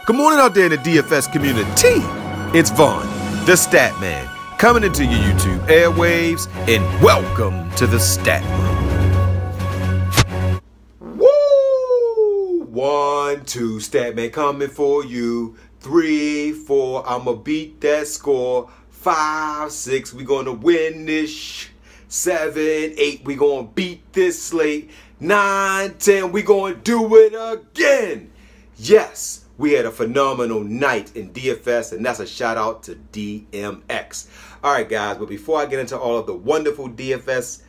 Good morning out there in the DFS community. It's Vaughn, the Statman, coming into your YouTube airwaves, and welcome to the Stat Room. Woo! 1, 2, Statman coming for you. 3, 4, I'ma beat that score. 5, 6, we gonna win this. 7, 8, we gonna beat this slate. 9, 10, we gonna do it again. Yes, we had a phenomenal night in DFS, and that's a shout out to DMX. All right, guys, but before I get into all of the wonderful DFS,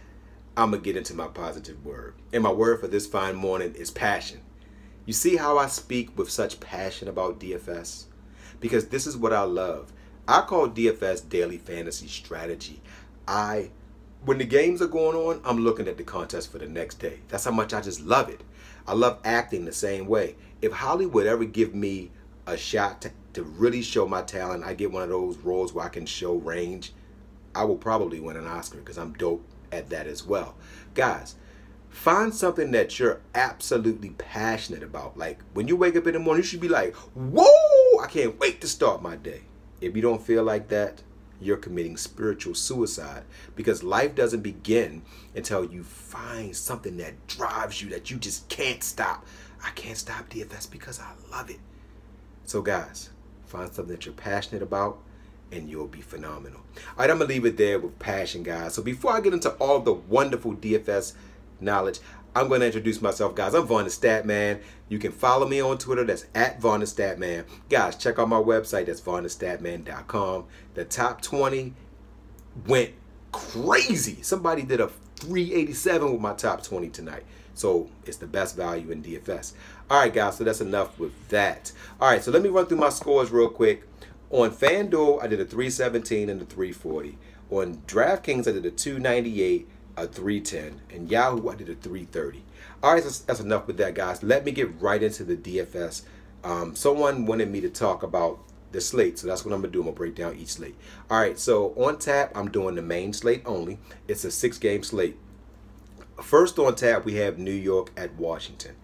I'm gonna get into my positive word. And my word for this fine morning is passion. You see how I speak with such passion about DFS? Because this is what I love. I call DFS daily fantasy strategy. When the games are going on, I'm looking at the contest for the next day. That's how much I just love it. I love acting the same way. If Hollywood ever give me a shot to really show my talent, I get one of those roles where I can show range, I will probably win an Oscar because I'm dope at that as well. Guys, find something that you're absolutely passionate about. Like when you wake up in the morning, you should be like, whoa, I can't wait to start my day. If you don't feel like that, you're committing spiritual suicide, because life doesn't begin until you find something that drives you, that you just can't stop. I can't stop DFS because I love it. So guys, find something that you're passionate about and you'll be phenomenal. All right, I'm gonna leave it there with passion, guys. So before I get into all the wonderful DFS knowledge, I'm going to introduce myself, guys. I'm Vaughn the Statman. You can follow me on Twitter. That's at Vaughn the Statman. Guys, check out my website. That's VonnTheStaTman.com. The top 20 went crazy. Somebody did a 387 with my top 20 tonight. So it's the best value in DFS. All right, guys, so that's enough with that. All right, so let me run through my scores real quick. On Fanduel, I did a 317 and a 340. On Draftkings, I did a 298. A 310, and Yahoo I did a 330. All right, so that's enough with that, guys. Let me get right into the DFS. Someone wanted me to talk about the slate, so that's what I'm gonna do. I'm gonna break down each slate. All right, so on tap, I'm doing the main slate only. It's a 6-game slate. First on tap, we have New York at Washington.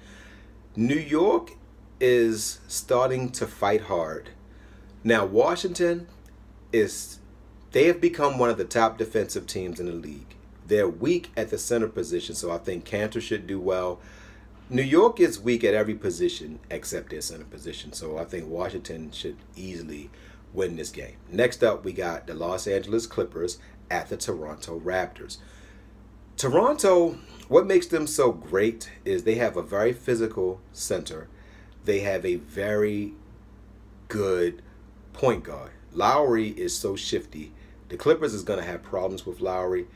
New York is starting to fight hard. Now, Washington they have become one of the top defensive teams in the league. They're weak at the center position, so I think Cantor should do well. New York is weak at every position except their center position, so I think Washington should easily win this game. Next up, we got the Los Angeles Clippers at the Toronto Raptors. Toronto, what makes them so great is they have a very physical center. They have a very good point guard. Lowry is so shifty. The Clippers is going to have problems with Lowry.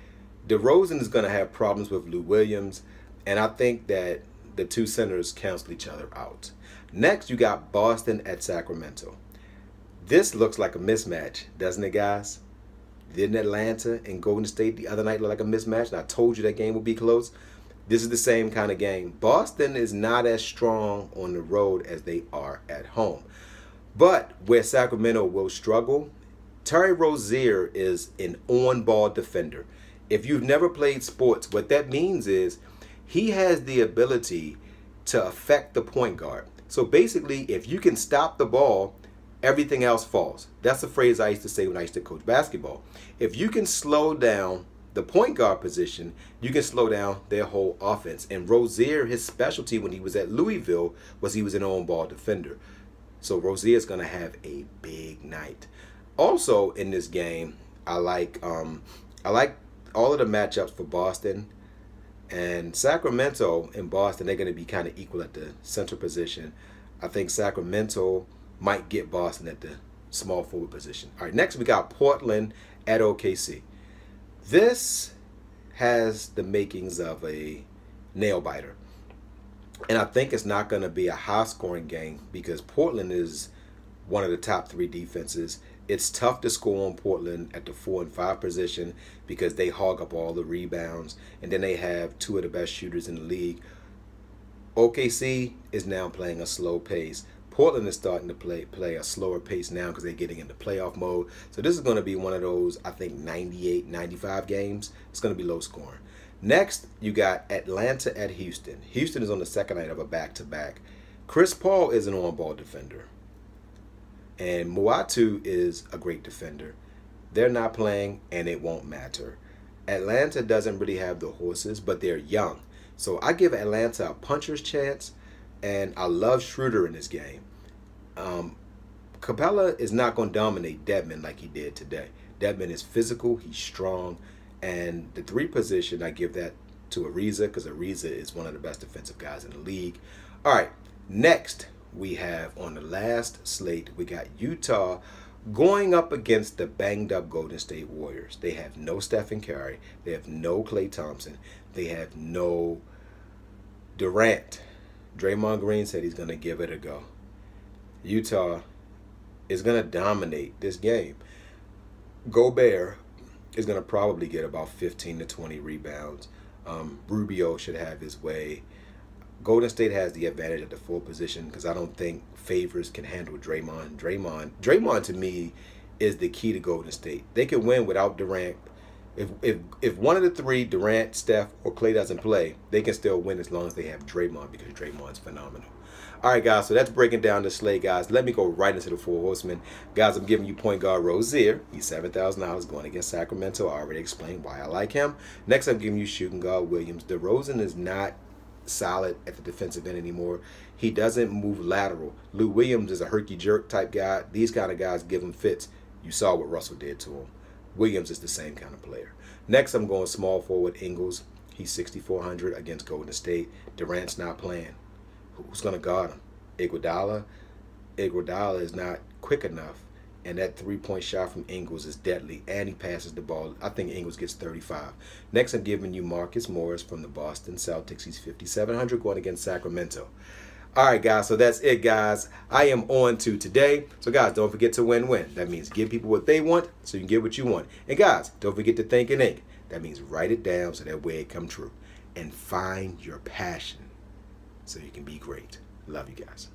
DeRozan is going to have problems with Lou Williams, and I think that the two centers cancel each other out. Next, you got Boston at Sacramento. This looks like a mismatch, doesn't it, guys? Didn't Atlanta and Golden State the other night look like a mismatch? And I told you that game would be close. This is the same kind of game. Boston is not as strong on the road as they are at home. But where Sacramento will struggle, Terry Rozier is an on-ball defender. If you've never played sports, what that means is he has the ability to affect the point guard. So basically, if you can stop the ball, everything else falls. That's a phrase I used to say when I used to coach basketball. If you can slow down the point guard position, you can slow down their whole offense. And Rozier, his specialty when he was at Louisville was he was an on-ball defender. So Rozier is going to have a big night. Also in this game, I like all of the matchups for Boston and Sacramento. And Boston, they're going to be kind of equal at the center position. I think Sacramento might get Boston at the small forward position. All right, next we got Portland at OKC. This has the makings of a nail biter. And I think it's not going to be a high scoring game because Portland is one of the top 3 defenses. It's tough to score on Portland at the 4 and 5 position because they hog up all the rebounds, and then they have 2 of the best shooters in the league. OKC is now playing a slow pace. Portland is starting to play a slower pace now because they're getting into playoff mode. So this is going to be one of those, I think, 98, 95 games. It's going to be low scoring. Next, you got Atlanta at Houston. Houston is on the second night of a back-to-back. Chris Paul is an on-ball defender. And Moatu is a great defender. They're not playing, and it won't matter. Atlanta doesn't really have the horses, but they're young. So I give Atlanta a puncher's chance, and I love Schroeder in this game. Capella is not going to dominate Dedmon like he did today. Dedmon is physical, he's strong, and the 3 position, I give that to Ariza because Ariza is one of the best defensive guys in the league. All right, next we have on the last slate, we got Utah going up against the banged up Golden State Warriors. They have no Stephen Curry. They have no Klay Thompson. They have no Durant. Draymond Green said he's going to give it a go. Utah is going to dominate this game. Gobert is going to probably get about 15 to 20 rebounds. Rubio should have his way. Golden State has the advantage at the 4 position because I don't think Favors can handle Draymond. Draymond to me is the key to Golden State. They can win without Durant. If one of the 3, Durant, Steph, or Klay doesn't play, they can still win as long as they have Draymond because Draymond's phenomenal. All right, guys, so that's breaking down the slate, guys. Let me go right into the 4 horsemen. Guys, I'm giving you point guard Rozier. He's $7,000 going against Sacramento. I already explained why I like him. Next, I'm giving you shooting guard Williams. DeRozan is not solid at the defensive end anymore. He doesn't move lateral. Lou Williams is a herky-jerk type guy. These kind of guys give him fits. You saw what Russell did to him. Williams is the same kind of player. Next, I'm going small forward Ingles. He's 6,400 against Golden State. Durant's not playing. Who's going to guard him? Iguodala? Iguodala is not quick enough. And that 3-point shot from Ingles is deadly. And he passes the ball. I think Ingles gets 35. Next, I'm giving you Marcus Morris from the Boston Celtics. He's 5,700 going against Sacramento. All right, guys. So that's it, guys. I am on to today. So, guys, don't forget to win-win. That means give people what they want so you can get what you want. And, guys, don't forget to think and ink. That means write it down so that way it come true. And find your passion so you can be great. Love you guys.